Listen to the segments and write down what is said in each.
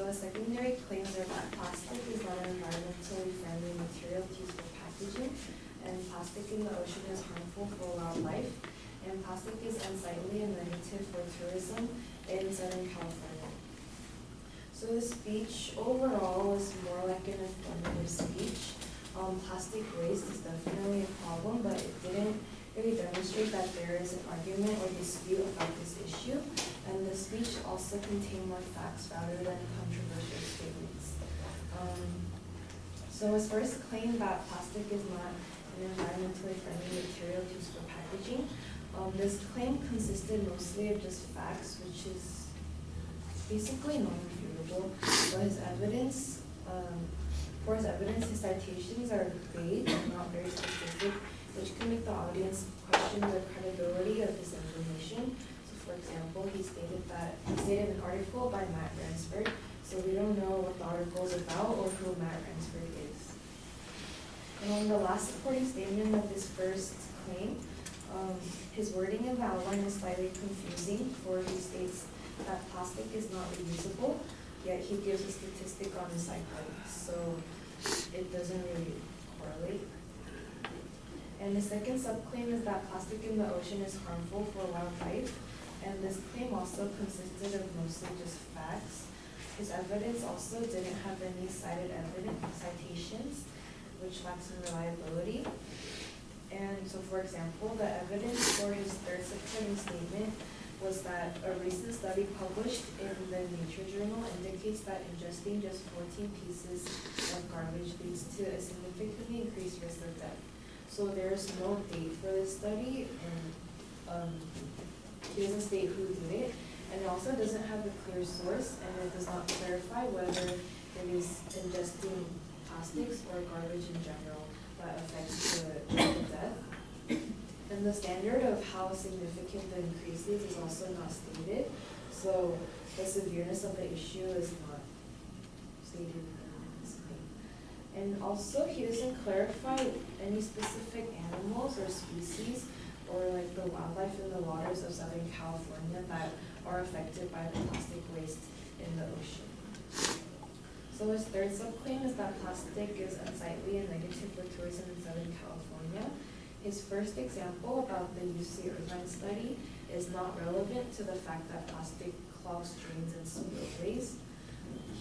the secondary claims are that plastic is not an environmentally friendly material to use for packaging, and plastic in the ocean is harmful for wildlife, and plastic is unsightly and negative for tourism in Southern California. So the speech overall was more like an informative speech. Plastic waste is definitely a problem, but it didn't really demonstrate that there is an argument or dispute about this issue, and the speech also contained more facts rather than controversial statements. So as first claimed that plastic is not an environmentally friendly material used for packaging, this claim consisted mostly of just facts, which is basically non-refutable. But his evidence, his citations are vague and not very specific, which can make the audience question the credibility of his information. So for example, he stated an article by Matt Ransford, so we don't know what the article is about or who Matt Ransford is. And on the last supporting statement of his first claim, his wording in the outline is slightly confusing, for he states that plastic is not reusable, yet he gives a statistic on recycling, so it doesn't really correlate. And the second subclaim is that plastic in the ocean is harmful for wildlife, and this claim also consisted of mostly just facts. His evidence also didn't have any citations, which lacks in reliability. And so, for example, the evidence for his third supporting statement was that a recent study published in the Nature journal indicates that ingesting just 14 pieces of garbage leads to a significantly increased risk of death. So there's no date for this study, and he doesn't state who did it, and it also doesn't have a clear source, and it does not clarify whether it is ingesting plastics or garbage in general that affects the death. And the standard of how significant the increase is also not stated, so the severeness of the issue is not stated in this claim. And also, he doesn't clarify any specific animals or species or like the wildlife in the waters of Southern California that are affected by the plastic waste in the ocean. So his third subclaim is that plastic is unsightly and negative for tourism in Southern California. His first example about the UC Irvine study is not relevant to the fact that plastic clogs drains and spillways.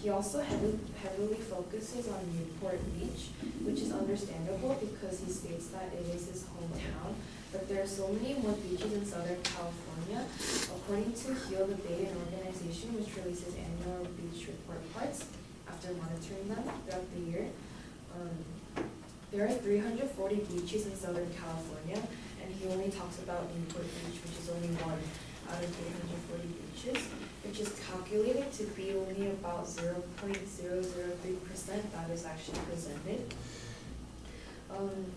He also heavily focuses on Newport Beach, which is understandable because he states that it is his hometown, but there are so many more beaches in Southern California. According to Heal the Bay, an organization which releases annual beach report cards after monitoring them throughout the year, there are 340 beaches in Southern California, and he only talks about Newport Beach, which is only one out of 340 beaches, which is calculated to be only about 0.003% that is actually presented.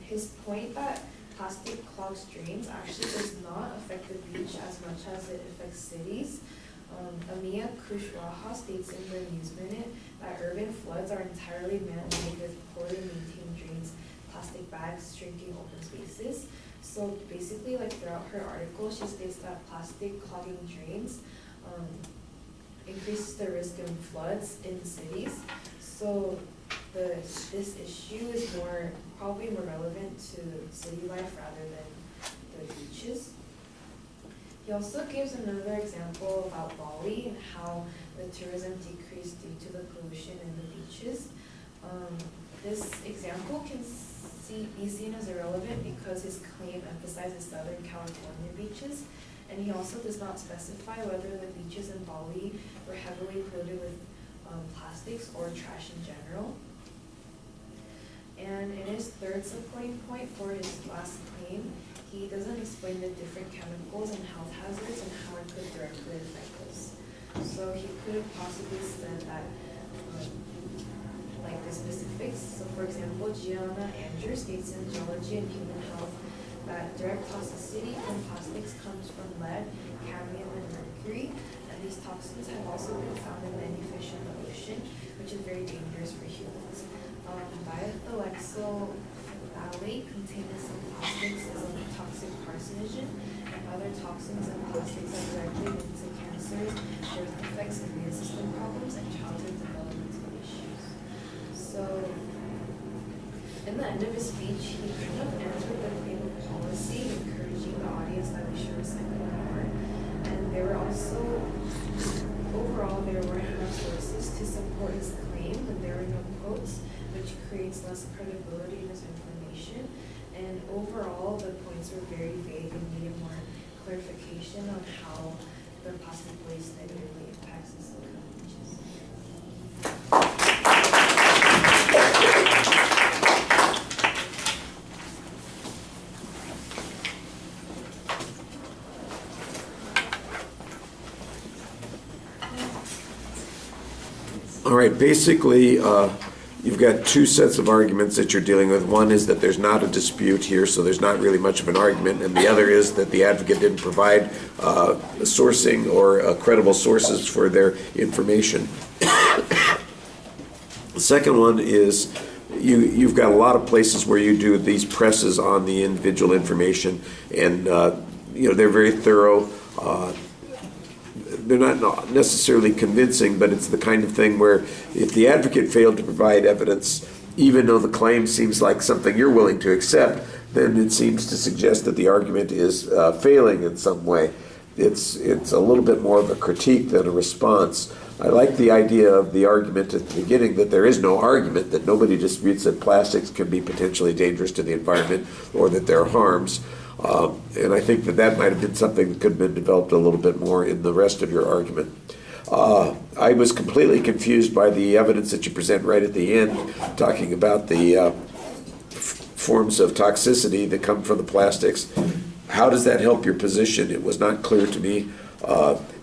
His point that plastic clogs drains actually does not affect the beach as much as it affects cities. Amia Kushwaha states in the News Minute that urban floods are entirely man-made with poorly maintained drains, plastic bags, shrinking open spaces. So basically, like throughout her article, she states that plastic clogging drains increases the risk of floods in cities. So this issue is probably more relevant to city life rather than the beaches. He also gives another example about Bali and how the tourism decreased due to the pollution in the beaches. This example can be seen as irrelevant because his claim emphasizes Southern California beaches, and he also does not specify whether the beaches in Bali were heavily polluted with plastics or trash in general. And in his third supporting point for his last claim, he doesn't explain the different chemicals and health hazards and how it could directly affect us. So he could have possibly said that, like the specifics. So for example, Gianna Andrew states in Geology and Human Health that direct toxicity from plastics comes from lead, cadmium, and mercury, and these toxins have also been found in many fish in the ocean, which is very dangerous for humans. Diethylexylphthalate containing some plastics is a toxic carcinogen, and other toxins and plastics are directly linked to cancers, birth defects, immune system problems, and childhood development. end of his speech, he kind of ends with the claim of policy, encouraging the audience that we should recycle more. And there were also, overall, there weren't enough sources to support his claim, and there were no quotes, which creates less credibility in his information. And overall, the points were very vague and needed more clarification on how the plastic waste negatively impacts the silicon beaches. All right, basically, you've got two sets of arguments that you're dealing with. One is that there's not a dispute here, so there's not really much of an argument, and the other is that the advocate didn't provide sourcing or credible sources for their information. The second one is you've got a lot of places where you do these presses on the individual information, and they're very thorough. They're not necessarily convincing, but it's the kind of thing where if the advocate failed to provide evidence, even though the claim seems like something you're willing to accept, then it seems to suggest that the argument is failing in some way. It's a little bit more of a critique than a response. I like the idea of the argument at the beginning that there is no argument, that nobody disputes that plastics can be potentially dangerous to the environment or that there are harms. And I think that might have been something that could have been developed a little bit more in the rest of your argument. I was completely confused by the evidence that you present right at the end, talking about the forms of toxicity that come from the plastics. How does that help your position? It was not clear to me.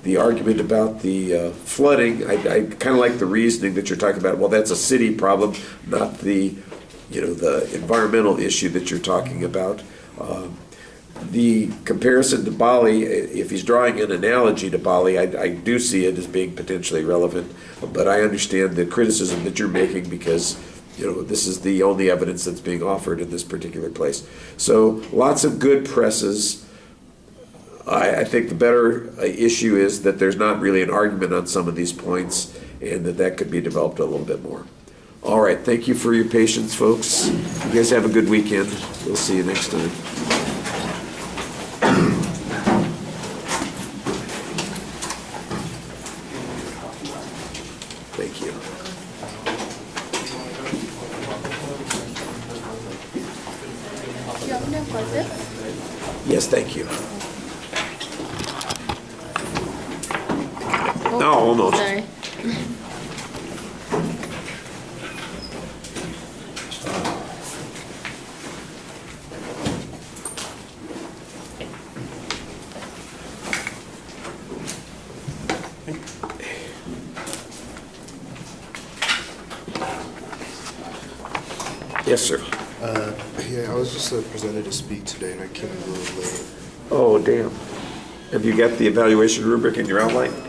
The argument about the flooding, I kind of like the reasoning that you're talking about. Well, that's a city problem, not the environmental issue that you're talking about. The comparison to Bali, if he's drawing an analogy to Bali, I do see it as being potentially relevant, but I understand the criticism that you're making because this is the only evidence that's being offered in this particular place. So lots of good presses. I think the better issue is that there's not really an argument on some of these points, and that could be developed a little bit more. All right, thank you for your patience, folks. You guys have a good weekend. We'll see you next time. Thank you. You want me to pause it? Yes, thank you. Oh, No, almost. Sorry. Yes, sir. Yeah, I was just presented to speak today, and I came in a little late. Oh, damn. Have you got the evaluation rubric in your outline?